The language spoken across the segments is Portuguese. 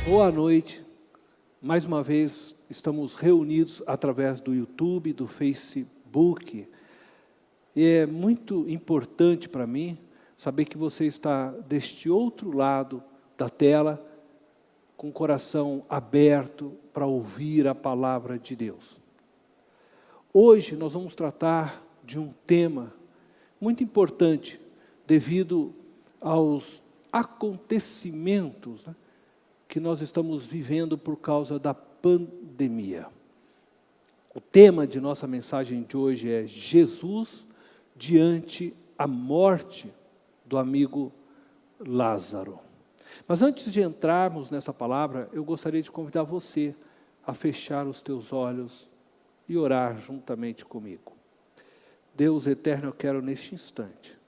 Boa noite. Mais uma vez estamos reunidos através do YouTube, do Facebook. E é muito importante para mim saber que você está deste outro lado da tela, com o coração aberto para ouvir a palavra de Deus. Hoje nós vamos tratar de um tema muito importante, devido aos acontecimentos, que nós estamos vivendo por causa da pandemia. O tema de nossa mensagem de hoje é Jesus diante a morte do amigo Lázaro. Mas antes de entrarmos nessa palavra, eu gostaria de convidar você a fechar os teus olhos e orar juntamente comigo. Deus eterno, eu quero neste instante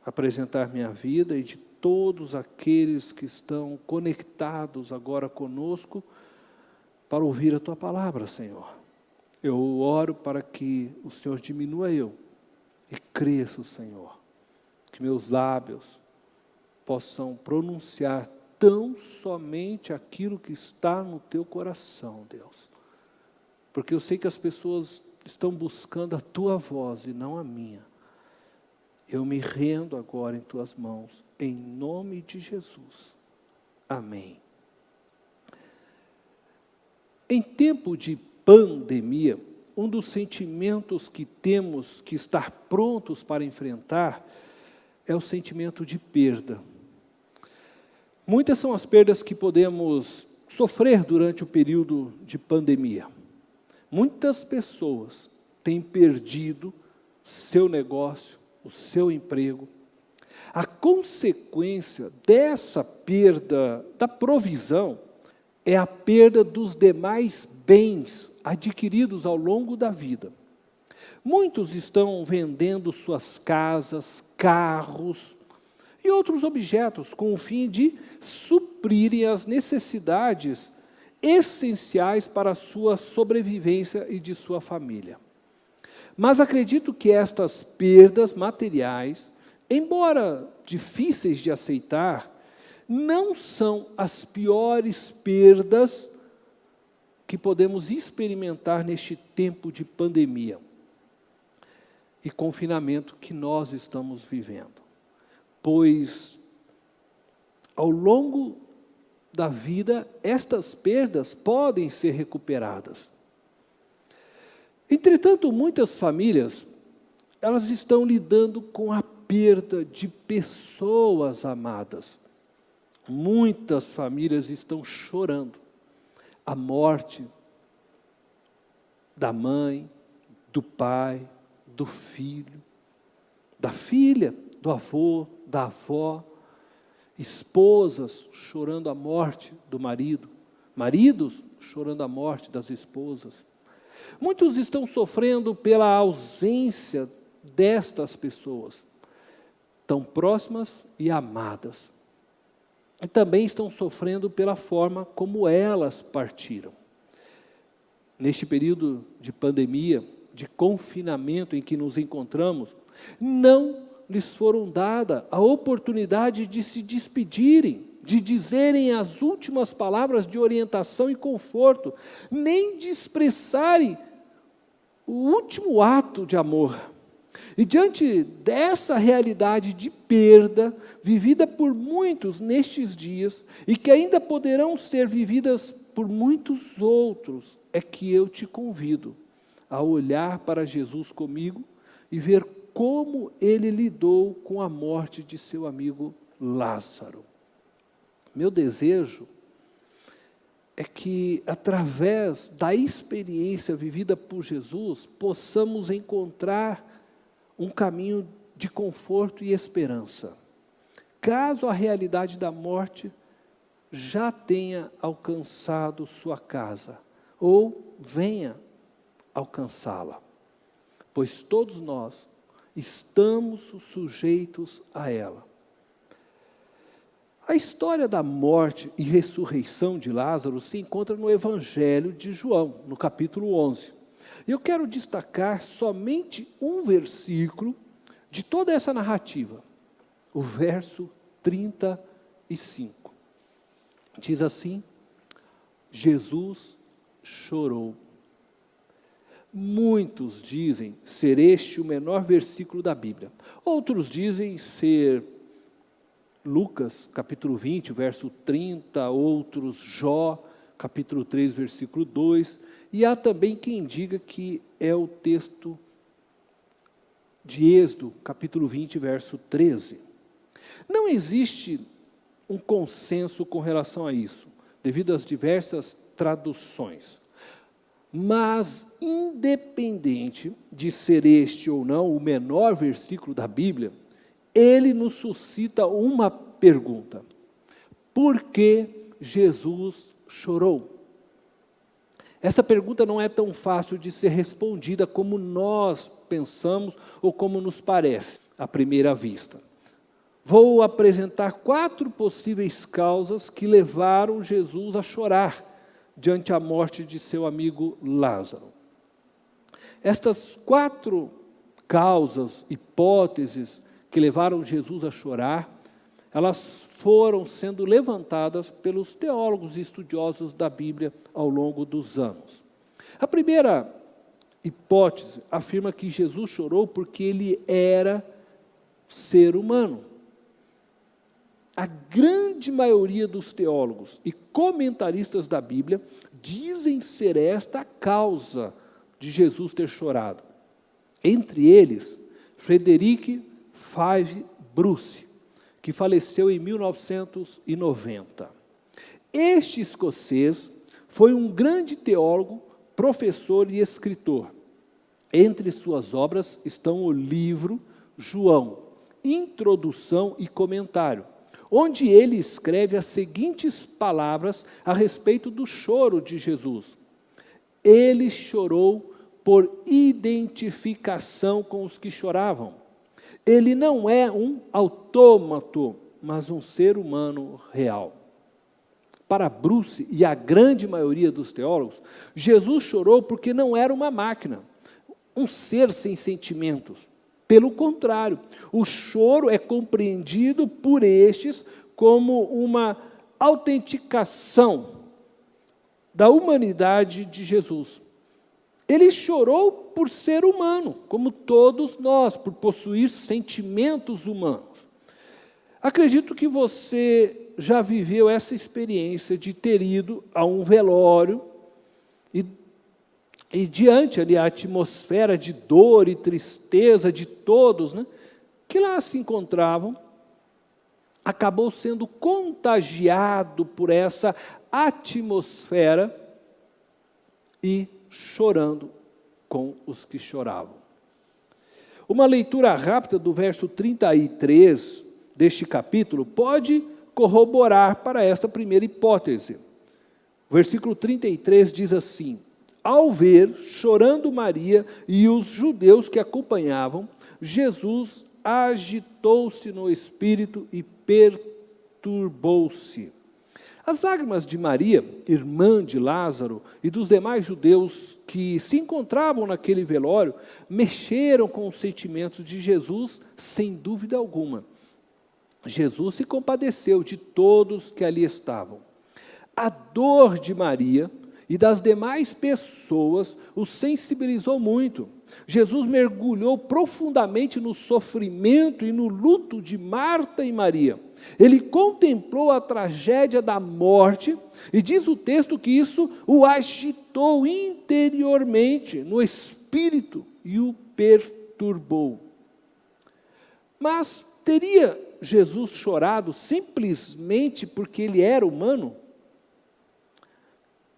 apresentar minha vida e de todos aqueles que estão conectados agora conosco para ouvir a Tua palavra, Senhor. Eu oro para que o Senhor diminua eu e cresça o Senhor. Que meus lábios possam pronunciar tão somente aquilo que está no Teu coração, Deus. Porque eu sei que as pessoas estão buscando a Tua voz e não a minha. Eu me rendo agora em Tuas mãos, em nome de Jesus. Amém. Em tempo de pandemia, um dos sentimentos que temos que estar prontos para enfrentar é o sentimento de perda. Muitas são as perdas que podemos sofrer durante o período de pandemia. Muitas pessoas têm perdido seu negócio, o seu emprego. A consequência dessa perda da provisão é a perda dos demais bens adquiridos ao longo da vida. Muitos estão vendendo suas casas, carros e outros objetos com o fim de suprirem as necessidades essenciais para a sua sobrevivência e de sua família. Mas acredito que estas perdas materiais, embora difíceis de aceitar, não são as piores perdas que podemos experimentar neste tempo de pandemia e confinamento que nós estamos vivendo. Pois, ao longo da vida, estas perdas podem ser recuperadas. Entretanto, muitas famílias, elas estão lidando com a perda de pessoas amadas. Muitas famílias estão chorando a morte da mãe, do pai, do filho, da filha, do avô, da avó, esposas chorando a morte do marido, maridos chorando a morte das esposas. Muitos estão sofrendo pela ausência destas pessoas, tão próximas e amadas. E também estão sofrendo pela forma como elas partiram. Neste período de pandemia, de confinamento em que nos encontramos, não lhes foram dada a oportunidade de se despedirem, de dizerem as últimas palavras de orientação e conforto, nem de expressarem o último ato de amor. E diante dessa realidade de perda, vivida por muitos nestes dias, e que ainda poderão ser vividas por muitos outros, é que eu te convido a olhar para Jesus comigo e ver como ele lidou com a morte de seu amigo Lázaro. Meu desejo é que, através da experiência vivida por Jesus, possamos encontrar um caminho de conforto e esperança. Caso a realidade da morte já tenha alcançado sua casa, ou venha alcançá-la, pois todos nós estamos sujeitos a ela. A história da morte e ressurreição de Lázaro se encontra no Evangelho de João, no capítulo 11. E eu quero destacar somente um versículo de toda essa narrativa, o verso 35. Diz assim Jesus chorou. Muitos dizem ser este o menor versículo da Bíblia. Outros dizem ser Lucas, capítulo 20, verso 30, outros Jó, capítulo 3, versículo 2, e há também quem diga que é o texto de Êxodo, capítulo 20, verso 13. Não existe um consenso com relação a isso, devido às diversas traduções. Mas, independente de ser este ou não o menor versículo da Bíblia, ele nos suscita uma pergunta: por que Jesus chorou? Essa pergunta não é tão fácil de ser respondida como nós pensamos ou como nos parece à primeira vista. Vou apresentar 4 possíveis causas que levaram Jesus a chorar diante a morte de seu amigo Lázaro. Estas 4 causas, hipóteses que levaram Jesus a chorar, elas foram sendo levantadas pelos teólogos e estudiosos da Bíblia ao longo dos anos. A primeira hipótese afirma que Jesus chorou porque ele era ser humano. A grande maioria dos teólogos e comentaristas da Bíblia dizem ser esta a causa de Jesus ter chorado. Entre eles, Frederick Five Bruce, que faleceu em 1990. Este escocês foi um grande teólogo, professor e escritor. Entre suas obras estão o livro João, Introdução e Comentário, onde ele escreve as seguintes palavras a respeito do choro de Jesus. Ele chorou por identificação com os que choravam. Ele não é um autômato, mas um ser humano real. Para Bruce e a grande maioria dos teólogos, Jesus chorou porque não era uma máquina, um ser sem sentimentos. Pelo contrário, o choro é compreendido por estes como uma autenticação da humanidade de Jesus. Ele chorou por ser humano, como todos nós, por possuir sentimentos humanos. Acredito que você já viveu essa experiência de ter ido a um velório e diante ali a atmosfera de dor e tristeza de todos, né, que lá se encontravam, acabou sendo contagiado por essa atmosfera e chorando com os que choravam. Uma leitura rápida do verso 33 deste capítulo pode corroborar para esta primeira hipótese. O versículo 33 diz assim: ao ver, chorando Maria e os judeus que acompanhavam, Jesus agitou-se no espírito e perturbou-se. As lágrimas de Maria, irmã de Lázaro, e dos demais judeus que se encontravam naquele velório, mexeram com os sentimentos de Jesus, sem dúvida alguma. Jesus se compadeceu de todos que ali estavam. A dor de Maria e das demais pessoas o sensibilizou muito. Jesus mergulhou profundamente no sofrimento e no luto de Marta e Maria. Ele contemplou a tragédia da morte e diz o texto que isso o agitou interiormente, no espírito, e o perturbou. Mas teria Jesus chorado simplesmente porque ele era humano?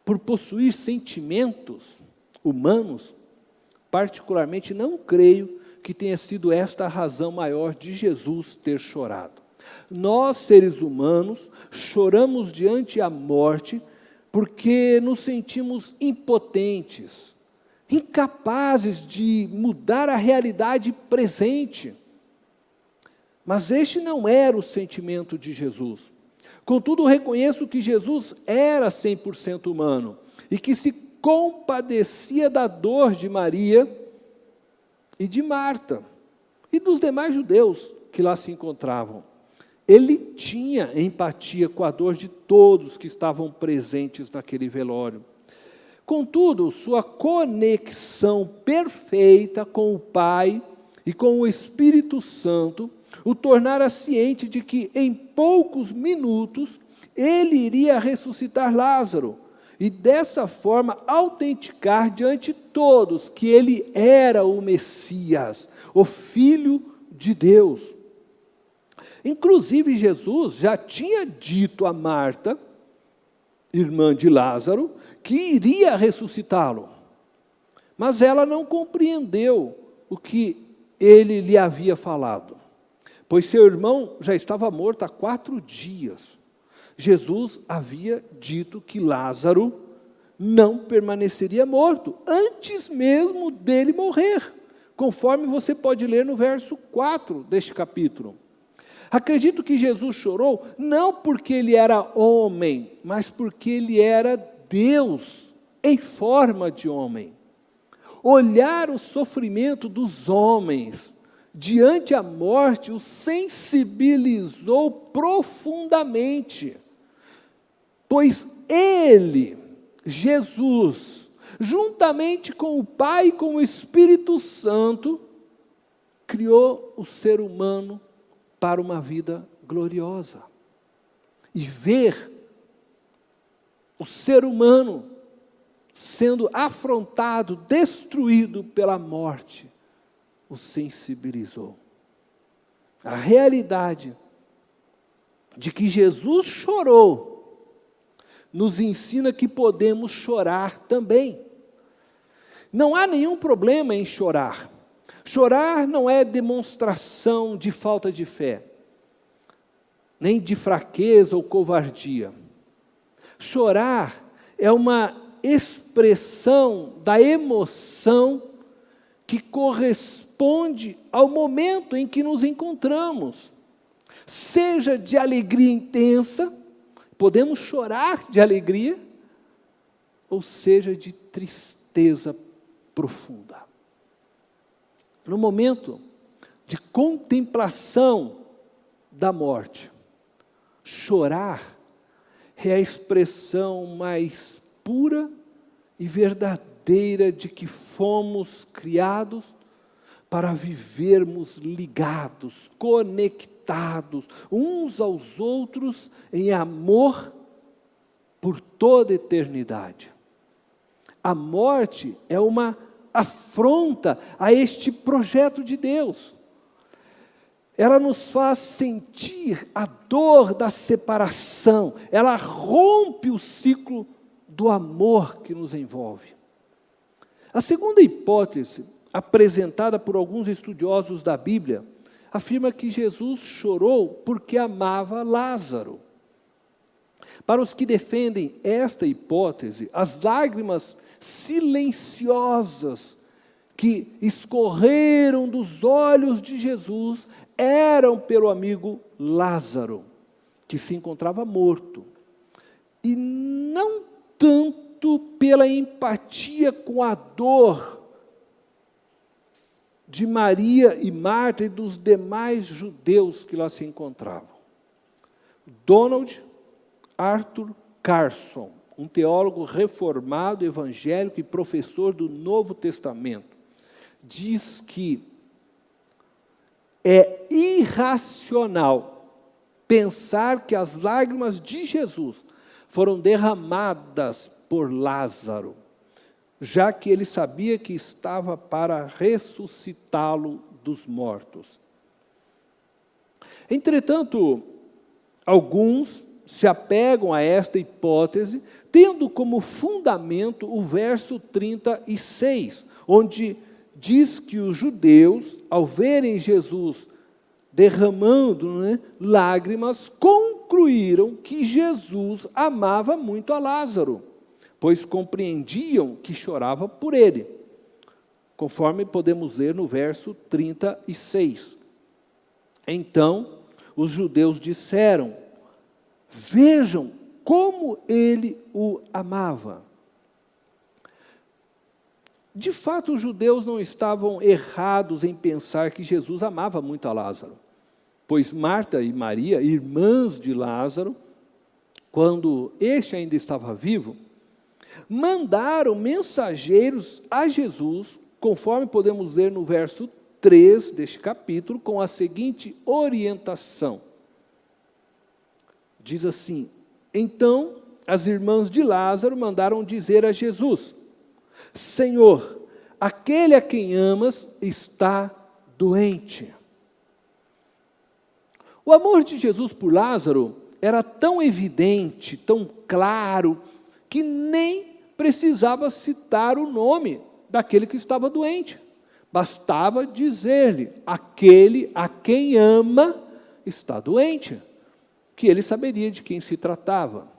Por possuir sentimentos humanos? Particularmente não creio que tenha sido esta a razão maior de Jesus ter chorado. Nós, seres humanos, choramos diante a morte porque nos sentimos impotentes, incapazes de mudar a realidade presente. Mas este não era o sentimento de Jesus. Contudo, reconheço que Jesus era 100% humano e que se compadecia da dor de Maria e de Marta e dos demais judeus que lá se encontravam. Ele tinha empatia com a dor de todos que estavam presentes naquele velório. Contudo, sua conexão perfeita com o Pai e com o Espírito Santo o tornara ciente de que em poucos minutos ele iria ressuscitar Lázaro e dessa forma autenticar diante de todos que ele era o Messias, o Filho de Deus. Inclusive Jesus já tinha dito a Marta, irmã de Lázaro, que iria ressuscitá-lo. Mas ela não compreendeu o que ele lhe havia falado, pois seu irmão já estava morto há 4 dias. Jesus havia dito que Lázaro não permaneceria morto, antes mesmo dele morrer, conforme você pode ler no verso 4 deste capítulo. Acredito que Jesus chorou não porque ele era homem, mas porque ele era Deus em forma de homem. Olhar o sofrimento dos homens diante a morte o sensibilizou profundamente, pois ele, Jesus, juntamente com o Pai e com o Espírito Santo, criou o ser humano para uma vida gloriosa. E ver o ser humano sendo afrontado, destruído pela morte, o sensibilizou. A realidade de que Jesus chorou nos ensina que podemos chorar também. Não há nenhum problema em chorar. Chorar não é demonstração de falta de fé, nem de fraqueza ou covardia. Chorar é uma expressão da emoção que corresponde ao momento em que nos encontramos. Seja de alegria intensa, podemos chorar de alegria, ou seja de tristeza profunda. No momento de contemplação da morte, chorar é a expressão mais pura e verdadeira de que fomos criados para vivermos ligados, conectados uns aos outros em amor por toda a eternidade. A morte é uma afronta a este projeto de Deus. Ela nos faz sentir a dor da separação, ela rompe o ciclo do amor que nos envolve. A segunda hipótese, apresentada por alguns estudiosos da Bíblia, afirma que Jesus chorou porque amava Lázaro. Para os que defendem esta hipótese, as lágrimas silenciosas que escorreram dos olhos de Jesus eram pelo amigo Lázaro, que se encontrava morto, e não tanto pela empatia com a dor de Maria e Marta e dos demais judeus que lá se encontravam. Donald Arthur Carson, um teólogo reformado, evangélico e professor do Novo Testamento, diz que é irracional pensar que as lágrimas de Jesus foram derramadas por Lázaro, já que ele sabia que estava para ressuscitá-lo dos mortos. Entretanto, alguns se apegam a esta hipótese, tendo como fundamento o verso 36, onde diz que os judeus, ao verem Jesus derramando lágrimas, concluíram que Jesus amava muito a Lázaro, pois compreendiam que chorava por ele, conforme podemos ler no verso 36. Então, os judeus disseram: vejam como ele o amava. De fato, os judeus não estavam errados em pensar que Jesus amava muito a Lázaro. Pois Marta e Maria, irmãs de Lázaro, quando este ainda estava vivo, mandaram mensageiros a Jesus, conforme podemos ler no verso 3 deste capítulo, com a seguinte orientação. Diz assim: então as irmãs de Lázaro mandaram dizer a Jesus: Senhor, aquele a quem amas está doente. O amor de Jesus por Lázaro era tão evidente, tão claro, que nem precisava citar o nome daquele que estava doente. Bastava dizer-lhe: aquele a quem ama está doente, que ele saberia de quem se tratava.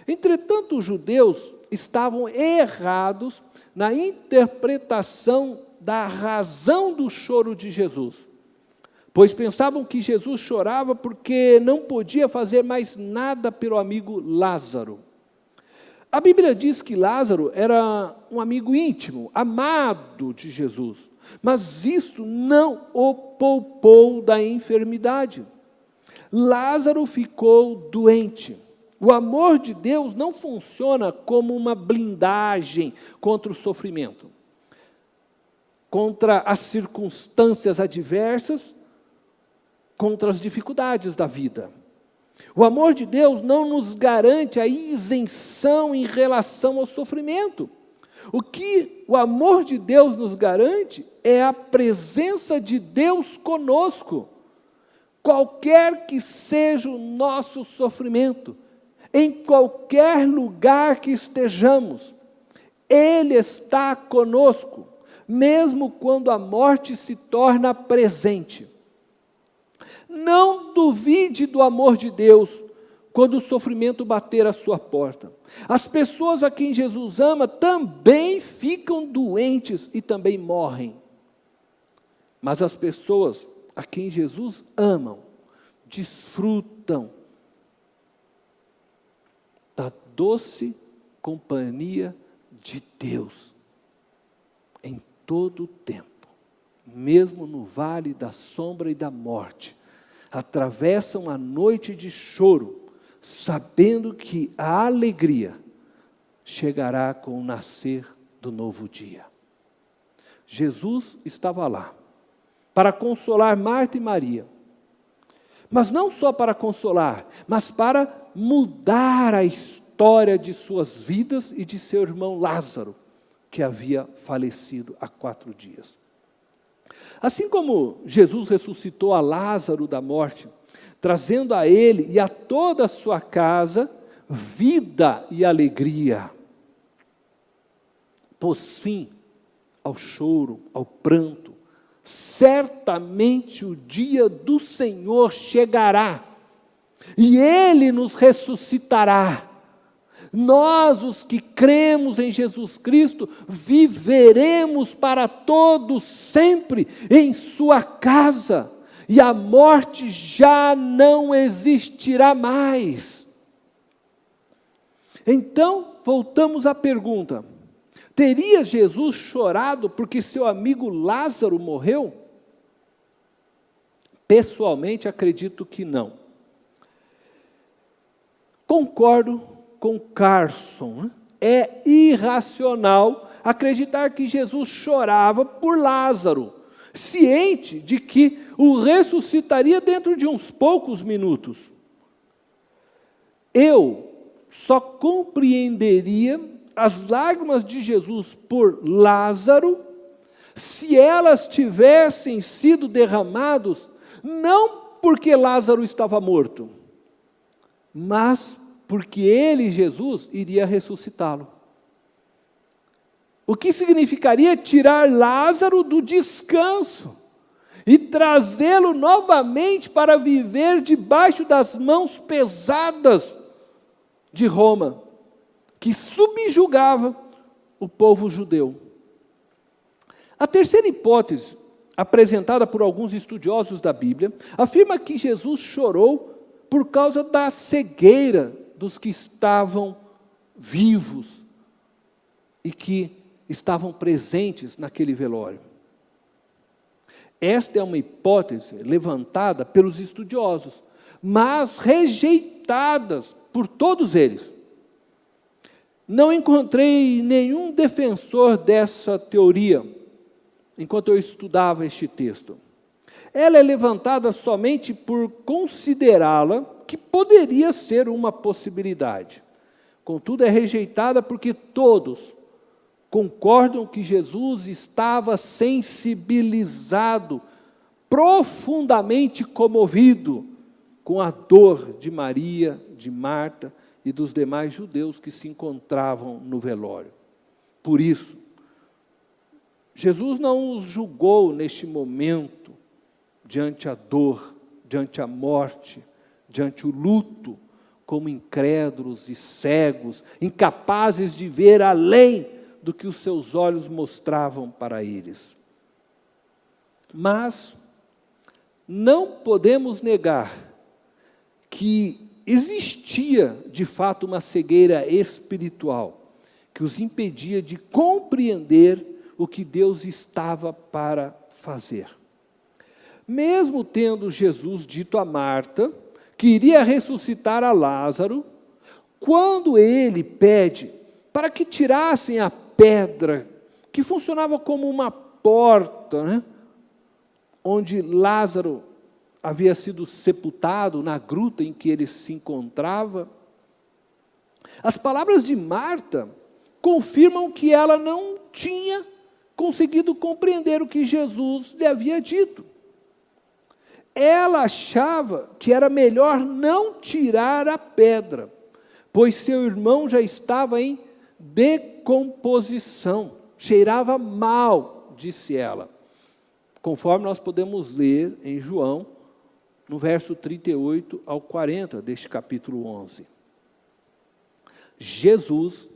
Entretanto, os judeus estavam errados na interpretação da razão do choro de Jesus, pois pensavam que Jesus chorava porque não podia fazer mais nada pelo amigo Lázaro. A Bíblia diz que Lázaro era um amigo íntimo, amado de Jesus, mas isto não o poupou da enfermidade. Lázaro ficou doente. O amor de Deus não funciona como uma blindagem contra o sofrimento, contra as circunstâncias adversas, contra as dificuldades da vida. O amor de Deus não nos garante a isenção em relação ao sofrimento. O que o amor de Deus nos garante é a presença de Deus conosco, qualquer que seja o nosso sofrimento, em qualquer lugar que estejamos. Ele está conosco, mesmo quando a morte se torna presente. Não duvide do amor de Deus quando o sofrimento bater à sua porta. As pessoas a quem Jesus ama também ficam doentes e também morrem. Mas as pessoas a quem Jesus ama desfrutam da doce companhia de Deus em todo o tempo, mesmo no vale da sombra e da morte. Atravessam a noite de choro, sabendo que a alegria chegará com o nascer do novo dia. Jesus estava lá para consolar Marta e Maria, mas não só para consolar, mas para mudar a história de suas vidas e de seu irmão Lázaro, que havia falecido há 4 dias. Assim como Jesus ressuscitou a Lázaro da morte, trazendo a ele e a toda a sua casa vida e alegria, pôs fim ao choro, ao pranto. Certamente o dia do Senhor chegará, e Ele nos ressuscitará. Nós, os que cremos em Jesus Cristo, viveremos para todos sempre em sua casa, e a morte já não existirá mais. Então, voltamos à pergunta: teria Jesus chorado porque seu amigo Lázaro morreu? Pessoalmente, acredito que não. Concordo com Carson, é irracional acreditar que Jesus chorava por Lázaro, ciente de que o ressuscitaria dentro de uns poucos minutos. Eu só compreenderia as lágrimas de Jesus por Lázaro se elas tivessem sido derramadas não porque Lázaro estava morto, mas porque ele, Jesus, iria ressuscitá-lo. O que significaria tirar Lázaro do descanso e trazê-lo novamente para viver debaixo das mãos pesadas de Roma, que subjugava o povo judeu. A terceira hipótese, apresentada por alguns estudiosos da Bíblia, afirma que Jesus chorou por causa da cegueira dos que estavam vivos e que estavam presentes naquele velório. Esta é uma hipótese levantada pelos estudiosos, mas rejeitadas por todos eles. Não encontrei nenhum defensor dessa teoria enquanto eu estudava este texto. Ela é levantada somente por considerá-la que poderia ser uma possibilidade. Contudo, é rejeitada porque todos concordam que Jesus estava sensibilizado, profundamente comovido com a dor de Maria, de Marta e dos demais judeus que se encontravam no velório. Por isso, Jesus não os julgou neste momento, diante a dor, diante a morte, diante o luto, como incrédulos e cegos, incapazes de ver além do que os seus olhos mostravam para eles. Mas não podemos negar que existia, de fato, uma cegueira espiritual que os impedia de compreender o que Deus estava para fazer. Mesmo tendo Jesus dito a Marta que iria ressuscitar a Lázaro, quando ele pede para que tirassem a pedra, que funcionava como uma porta, né, onde Lázaro havia sido sepultado, na gruta em que ele se encontrava, as palavras de Marta confirmam que ela não tinha conseguido compreender o que Jesus lhe havia dito. Ela achava que era melhor não tirar a pedra, pois seu irmão já estava em decomposição, cheirava mal, disse ela, conforme nós podemos ler em João, no verso 38 ao 40 deste capítulo 11. Jesus,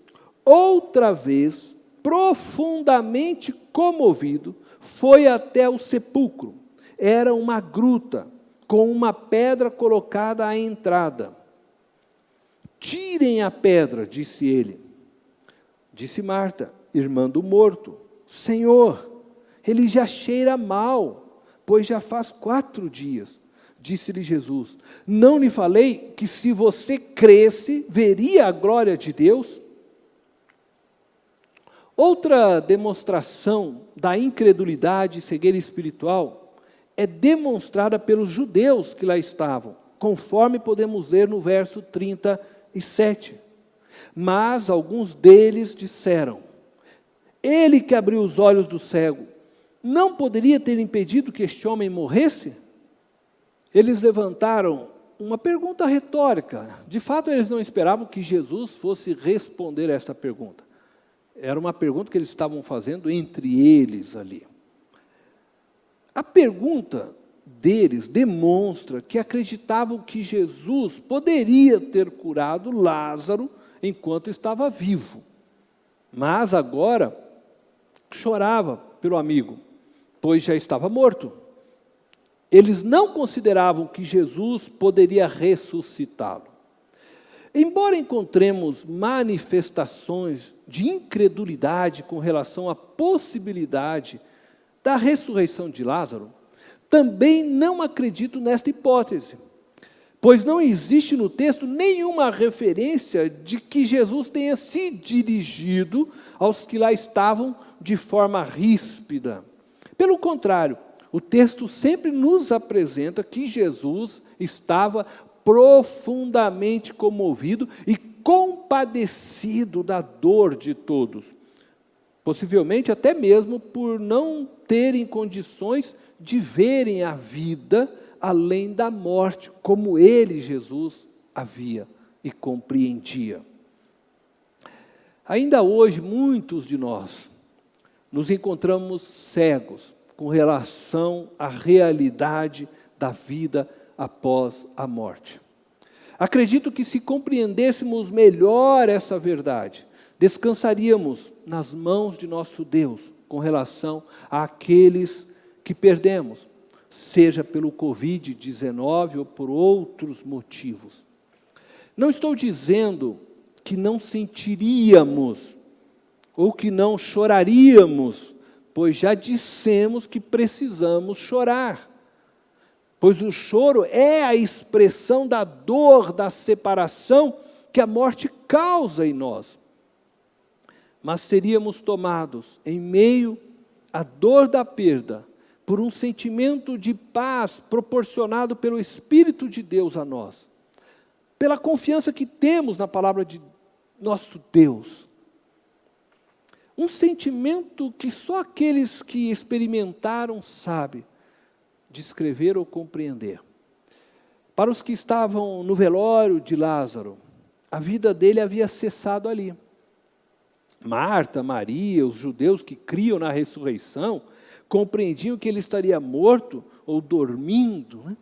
outra vez, profundamente comovido, foi até o sepulcro. Era uma gruta, com uma pedra colocada à entrada. Tirem a pedra, disse ele. Disse Marta, irmã do morto, Senhor, ele já cheira mal, pois já faz 4 dias. Disse-lhe Jesus, não lhe falei que se você cresce, veria a glória de Deus? Outra demonstração da incredulidade e cegueira espiritual é demonstrada pelos judeus que lá estavam, conforme podemos ler no verso 37. Mas alguns deles disseram, ele que abriu os olhos do cego, não poderia ter impedido que este homem morresse? Eles levantaram uma pergunta retórica. De fato, eles não esperavam que Jesus fosse responder a esta pergunta. Era uma pergunta que eles estavam fazendo entre eles ali. A pergunta deles demonstra que acreditavam que Jesus poderia ter curado Lázaro enquanto estava vivo. Mas agora chorava pelo amigo, pois já estava morto. Eles não consideravam que Jesus poderia ressuscitá-lo. Embora encontremos manifestações de incredulidade com relação à possibilidade da ressurreição de Lázaro, também não acredito nesta hipótese, pois não existe no texto nenhuma referência de que Jesus tenha se dirigido aos que lá estavam de forma ríspida. Pelo contrário, o texto sempre nos apresenta que Jesus estava profundamente comovido e compadecido da dor de todos. Possivelmente até mesmo por não terem condições de verem a vida além da morte, como ele, Jesus, havia e compreendia. Ainda hoje, muitos de nós nos encontramos cegos com relação à realidade da vida após a morte. Acredito que se compreendêssemos melhor essa verdade, descansaríamos nas mãos de nosso Deus com relação àqueles que perdemos, seja pelo Covid-19 ou por outros motivos. Não estou dizendo que não sentiríamos ou que não choraríamos pois já dissemos que precisamos chorar. Pois o choro é a expressão da dor, da separação que a morte causa em nós. Mas seríamos tomados em meio à dor da perda, por um sentimento de paz proporcionado pelo Espírito de Deus a nós, pela confiança que temos na palavra de nosso Deus. Um sentimento que só aqueles que experimentaram sabem descrever ou compreender. Para os que estavam no velório de Lázaro, a vida dele havia cessado ali. Marta, Maria, os judeus que criam na ressurreição, compreendiam que ele estaria morto ou dormindo, né?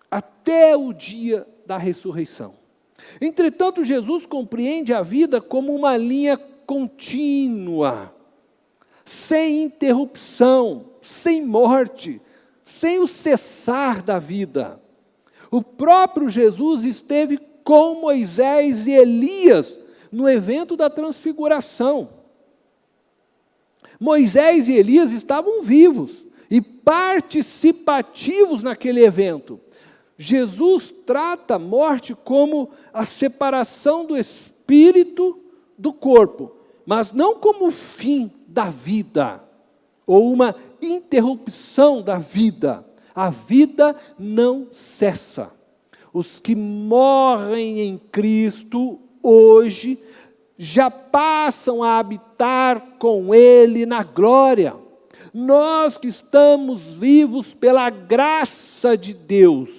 Até o dia da ressurreição. Entretanto, Jesus compreende a vida como uma linha contínua, sem interrupção, sem morte, sem o cessar da vida. O próprio Jesus esteve com Moisés e Elias no evento da transfiguração. Moisés e Elias estavam vivos e participativos naquele evento. Jesus trata a morte como a separação do espírito do corpo, mas não como o fim da vida, ou uma interrupção da vida. A vida não cessa. Os que morrem em Cristo hoje já passam a habitar com Ele na glória. Nós que estamos vivos pela graça de Deus,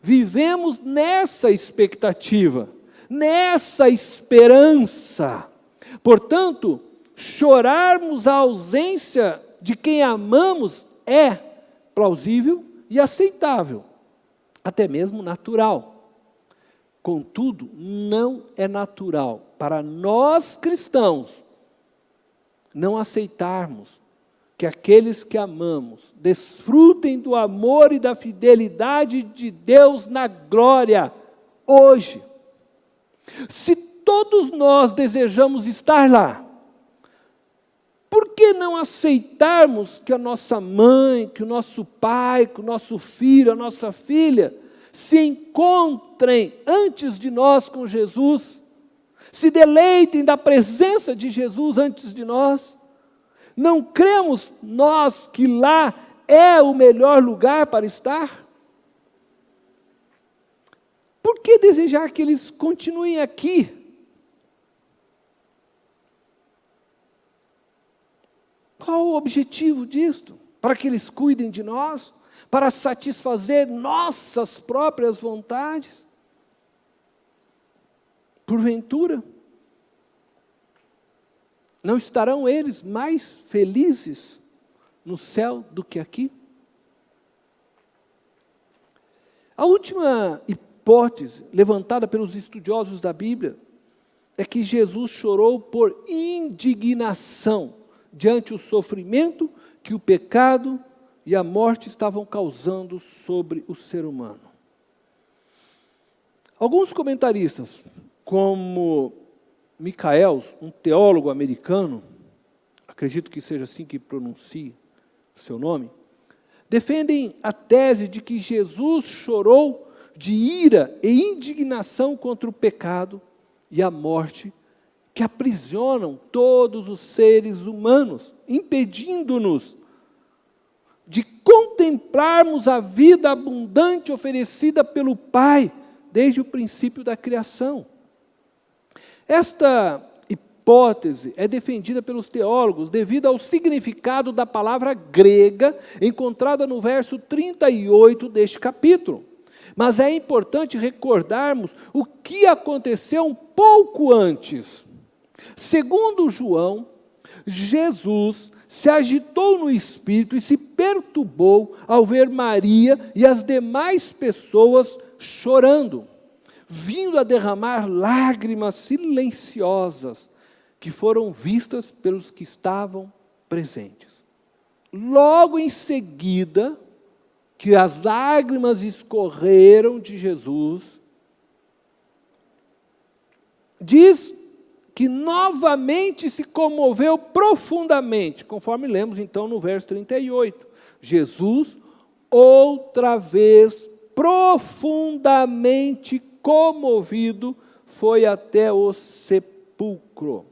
vivemos nessa expectativa, nessa esperança. Portanto, chorarmos a ausência de quem amamos é plausível e aceitável, até mesmo natural. Contudo, não é natural para nós cristãos não aceitarmos que aqueles que amamos desfrutem do amor e da fidelidade de Deus na glória hoje. Se todos nós desejamos estar lá, por que não aceitarmos que a nossa mãe, que o nosso pai, que o nosso filho, a nossa filha se encontrem antes de nós com Jesus, se deleitem da presença de Jesus antes de nós? Não cremos nós que lá é o melhor lugar para estar? Por que desejar que eles continuem aqui? Qual o objetivo disto? Para que eles cuidem de nós? Para satisfazer nossas próprias vontades? Porventura, não estarão eles mais felizes no céu do que aqui? A última hipótese levantada pelos estudiosos da Bíblia é que Jesus chorou por indignação diante o sofrimento que o pecado e a morte estavam causando sobre o ser humano. Alguns comentaristas, como Michaels, um teólogo americano, acredito que seja assim que pronuncie o seu nome, defendem a tese de que Jesus chorou de ira e indignação contra o pecado e a morte que aprisionam todos os seres humanos, impedindo-nos de contemplarmos a vida abundante oferecida pelo Pai desde o princípio da criação. Esta hipótese é defendida pelos teólogos devido ao significado da palavra grega encontrada no verso 38 deste capítulo. Mas é importante recordarmos o que aconteceu um pouco antes. Segundo João, Jesus se agitou no espírito e se perturbou ao ver Maria e as demais pessoas chorando, vindo a derramar lágrimas silenciosas que foram vistas pelos que estavam presentes. Logo em seguida, que as lágrimas escorreram de Jesus, diz que novamente se comoveu profundamente, conforme lemos então no verso 38. Jesus, outra vez, profundamente comovido, foi até o sepulcro.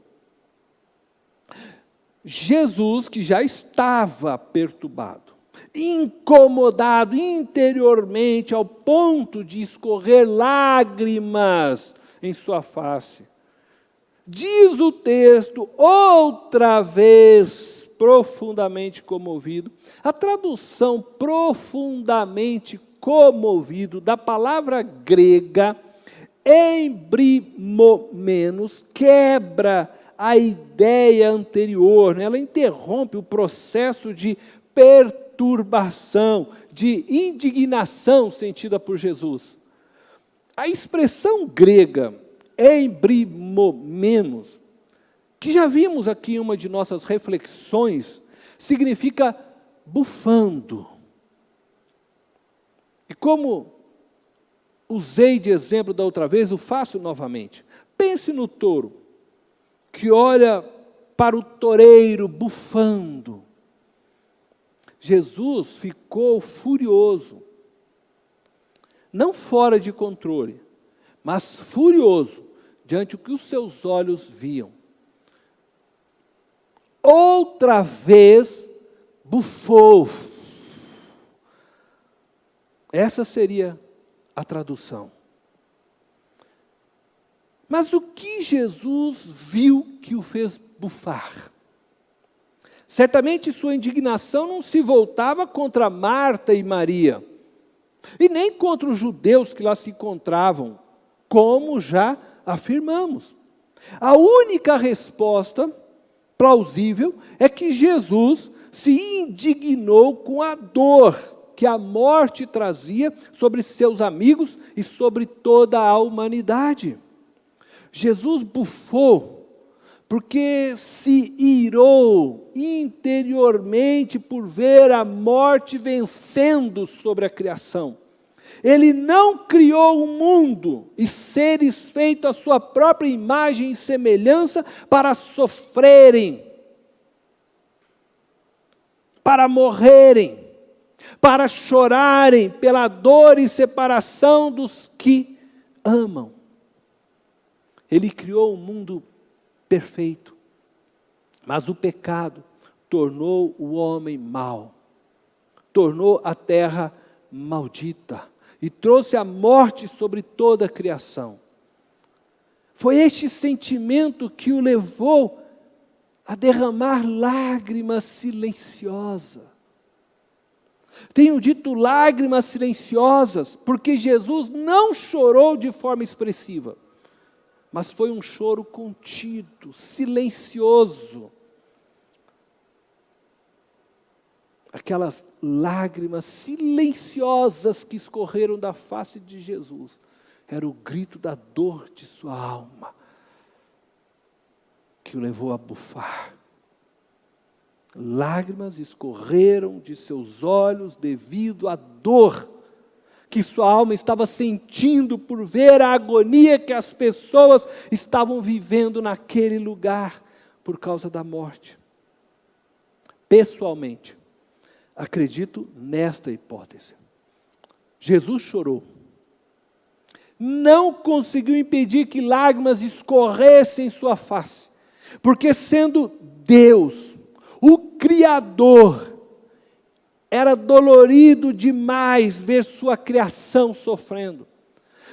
Jesus, que já estava perturbado, incomodado interiormente, ao ponto de escorrer lágrimas em sua face. Diz o texto, outra vez profundamente comovido. A tradução profundamente comovido da palavra grega embrimomenos quebra a ideia anterior, né? Ela interrompe o processo de perturbação, de indignação sentida por Jesus. A expressão grega embrimomenos, que já vimos aqui em uma de nossas reflexões, significa bufando. E como usei de exemplo da outra vez, o faço novamente. Pense no touro, que olha para o toureiro bufando. Jesus ficou furioso, não fora de controle, mas furioso diante do que os seus olhos viam. Outra vez bufou. Essa seria a tradução. Mas o que Jesus viu que o fez bufar? Certamente sua indignação não se voltava contra Marta e Maria, e nem contra os judeus que lá se encontravam, como já afirmamos. A única resposta plausível é que Jesus se indignou com a dor que a morte trazia sobre seus amigos e sobre toda a humanidade. Jesus bufou porque se irou interiormente por ver a morte vencendo sobre a criação. Ele não criou o mundo e seres feitos à sua própria imagem e semelhança para sofrerem, para morrerem, para chorarem pela dor e separação dos que amam. Ele criou um mundo perfeito, mas o pecado tornou o homem mau, tornou a terra maldita e trouxe a morte sobre toda a criação. Foi este sentimento que o levou a derramar lágrimas silenciosas. Tenho dito lágrimas silenciosas, porque Jesus não chorou de forma expressiva, mas foi um choro contido, silencioso. Aquelas lágrimas silenciosas que escorreram da face de Jesus, era o grito da dor de sua alma, que o levou a bufar. Lágrimas escorreram de seus olhos devido à dor que sua alma estava sentindo por ver a agonia que as pessoas estavam vivendo naquele lugar por causa da morte. Pessoalmente, acredito nesta hipótese. Jesus chorou. Não conseguiu impedir que lágrimas escorressem em sua face, porque sendo Deus, o Criador, era dolorido demais ver sua criação sofrendo.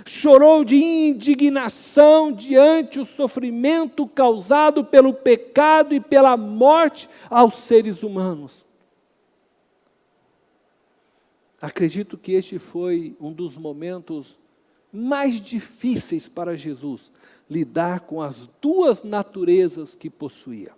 Chorou de indignação diante o sofrimento causado pelo pecado e pela morte aos seres humanos. Acredito que este foi um dos momentos mais difíceis para Jesus, lidar com as duas naturezas que possuía.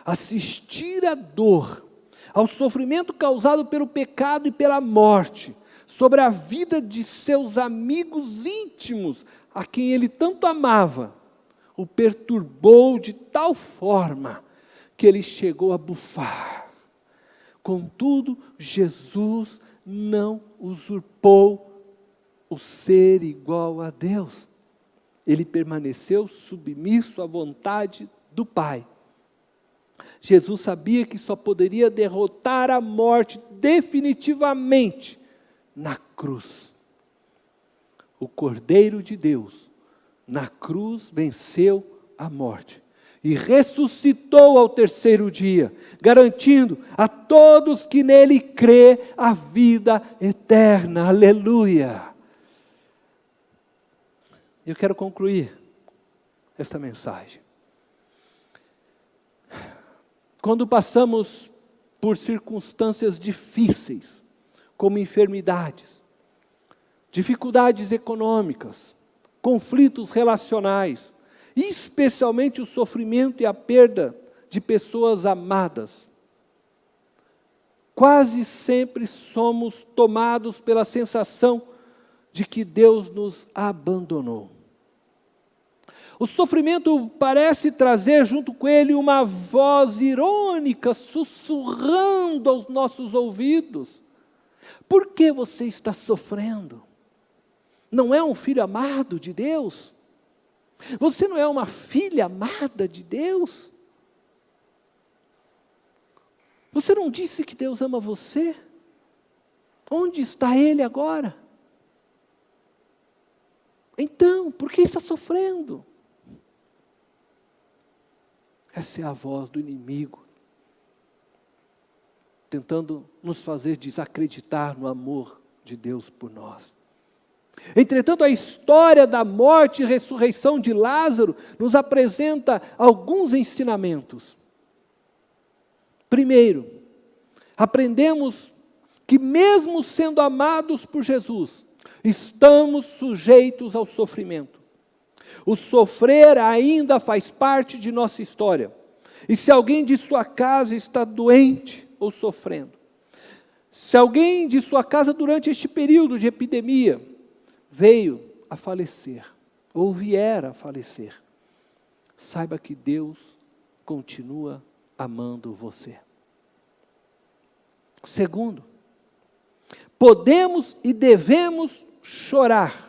Assistir à dor, ao sofrimento causado pelo pecado e pela morte, sobre a vida de seus amigos íntimos, a quem ele tanto amava, o perturbou de tal forma que ele chegou a bufar. Contudo, Jesus não usurpou o ser igual a Deus. ele permaneceu submisso à vontade do Pai. Jesus sabia que só poderia derrotar a morte definitivamente na cruz. O Cordeiro de Deus, na cruz, venceu a morte e ressuscitou ao terceiro dia, garantindo a todos que nele crê a vida eterna. Aleluia! Eu quero concluir esta mensagem. Quando passamos por circunstâncias difíceis, como enfermidades, dificuldades econômicas, conflitos relacionais, especialmente o sofrimento e a perda de pessoas amadas, quase sempre somos tomados pela sensação de que Deus nos abandonou. O sofrimento parece trazer junto com ele uma voz irônica, sussurrando aos nossos ouvidos. Por que você está sofrendo? Não é um filho amado de Deus? Você não é uma filha amada de Deus? Você não disse que Deus ama você? Onde está Ele agora? Então, por que está sofrendo? Essa é a voz do inimigo, tentando nos fazer desacreditar no amor de Deus por nós. Entretanto, a história da morte e ressurreição de Lázaro nos apresenta alguns ensinamentos. Primeiro, aprendemos que mesmo sendo amados por Jesus, estamos sujeitos ao sofrimento. O sofrer ainda faz parte de nossa história. E se alguém de sua casa está doente ou sofrendo, se alguém de sua casa durante este período de epidemia veio a falecer, ou vier a falecer, saiba que Deus continua amando você. Segundo, podemos e devemos chorar.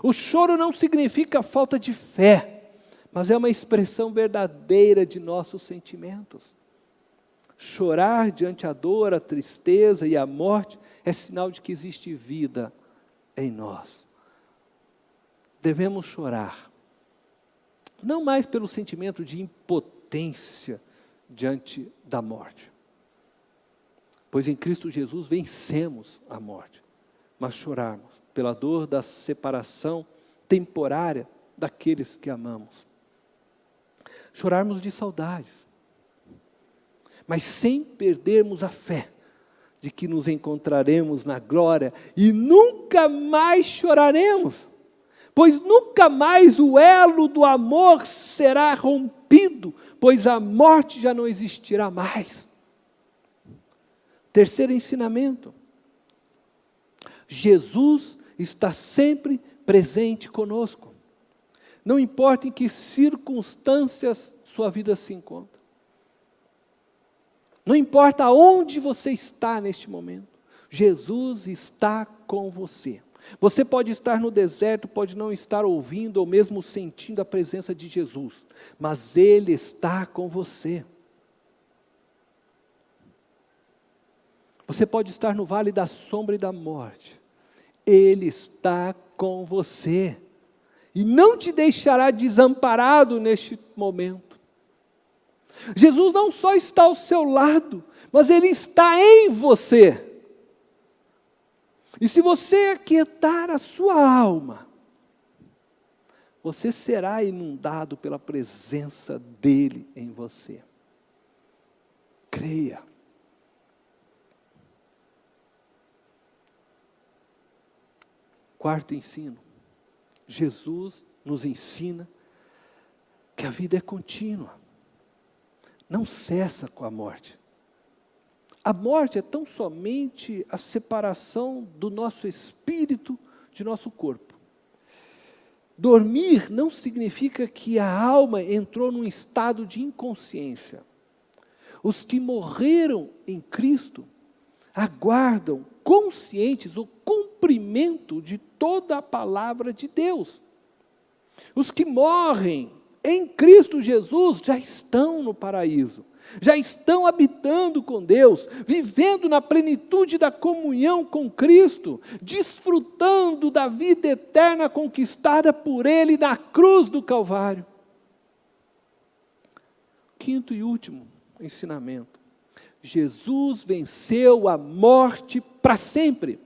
O choro não significa falta de fé, mas é uma expressão verdadeira de nossos sentimentos. Chorar diante a dor, a tristeza e a morte é sinal de que existe vida em nós. Devemos chorar, não mais pelo sentimento de impotência diante da morte, pois em Cristo Jesus vencemos a morte, mas chorarmos pela dor da separação temporária daqueles que amamos. Chorarmos de saudades, mas sem perdermos a fé de que nos encontraremos na glória e nunca mais choraremos, pois nunca mais o elo do amor será rompido, pois a morte já não existirá mais. Terceiro ensinamento: Jesus está sempre presente conosco. Não importa em que circunstâncias sua vida se encontra. Não importa onde você está neste momento. Jesus está com você. Você pode estar no deserto, pode não estar ouvindo ou mesmo sentindo a presença de Jesus, mas Ele está com você. Você pode estar no vale da sombra e da morte. Ele está com você e não te deixará desamparado neste momento. Jesus não só está ao seu lado, mas Ele está em você. E se você aquietar a sua alma, você será inundado pela presença dEle em você. Creia. Quarto ensino: Jesus nos ensina que a vida é contínua, não cessa com a morte. A morte é tão somente a separação do nosso espírito de nosso corpo. Dormir não significa que a alma entrou num estado de inconsciência. Os que morreram em Cristo aguardam conscientes o cumprimento de toda a palavra de Deus. Os que morrem em Cristo Jesus já estão no paraíso, já estão habitando com Deus, vivendo na plenitude da comunhão com Cristo, desfrutando da vida eterna conquistada por Ele na cruz do Calvário. Quinto e último ensinamento: Jesus venceu a morte para sempre.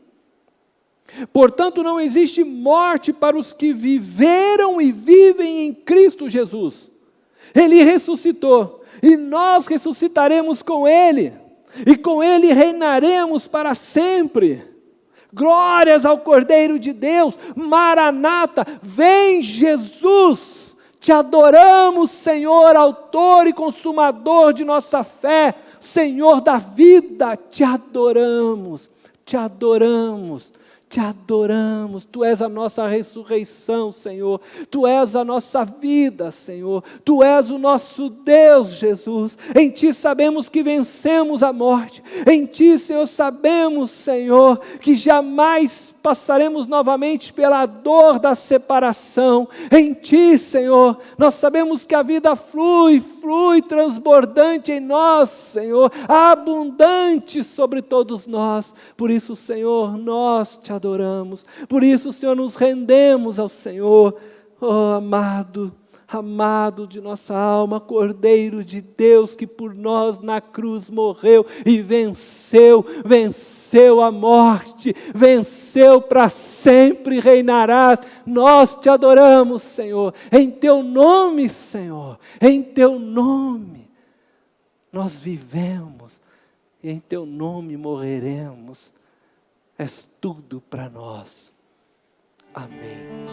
Portanto, não existe morte para os que viveram e vivem em Cristo Jesus. Ele ressuscitou, e nós ressuscitaremos com Ele, e com Ele reinaremos para sempre. Glórias ao Cordeiro de Deus, Maranata, vem Jesus, te adoramos, Senhor, autor e consumador de nossa fé, Senhor da vida, te adoramos, te adoramos. Te adoramos, Tu és a nossa ressurreição, Senhor, Tu és a nossa vida, Senhor, Tu és o nosso Deus, Jesus, em Ti sabemos que vencemos a morte, em Ti, Senhor, sabemos, Senhor, que jamais passaremos novamente pela dor da separação, em Ti, Senhor, nós sabemos que a vida flui transbordante em nós, Senhor, abundante sobre todos nós, por isso, Senhor, nós Te adoramos, por isso, Senhor, nos rendemos ao Senhor, oh amado, amado de nossa alma, Cordeiro de Deus, que por nós na cruz morreu e venceu a morte, venceu para sempre, reinarás, nós Te adoramos, Senhor, em Teu nome, Senhor, em Teu nome, nós vivemos, e em Teu nome morreremos, és tudo para nós, amém.